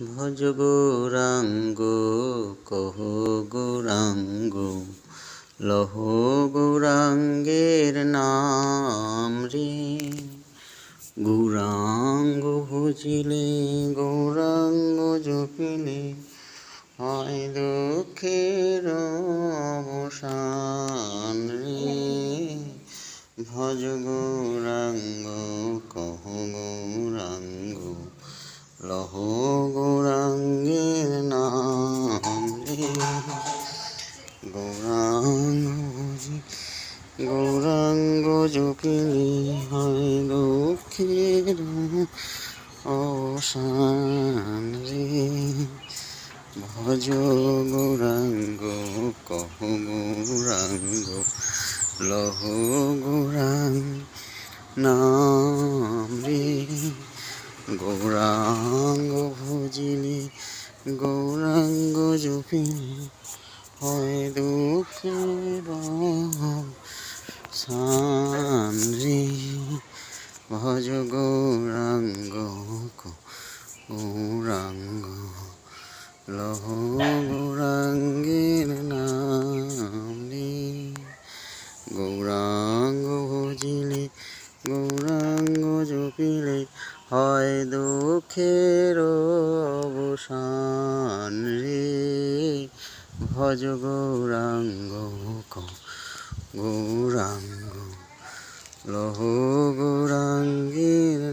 ভজ গৌরাঙ্গ কহ গৌরাঙ্গ লহ গৌরাঙ্গের নাম রে। গৌরাঙ্গ ভজিলে গৌরাঙ্গ জপিলে হয় দুঃখের অবসান রে। ভজ গৌরাঙ্গ কহ গৌরাঙ্গ লহ গৌরাঙ্গের নাম রে। গৌরাঙ্গ জপিলে হয় দুঃখের অবসান রে। ভজ গৌরাঙ্গ কহ গৌরাঙ্গ লহ গৌরাঙ্গ নাম রে। গৌরাঙ্গ ভজিলে গৌরাঙ্গ জপিলে হয় দুঃখের অবসান রে। ভজ গৌরাঙ্গ গৌরাঙ্গ লহ গৌরাঙ্গের নাম রে। গৌরাঙ্গ ভজিলে গৌরাঙ্গ জপিলে হয় দুঃখের অবসান রে। ভজ গৌরাঙ্গ গৌরাঙ্গ লহ গৌরাঙ্গের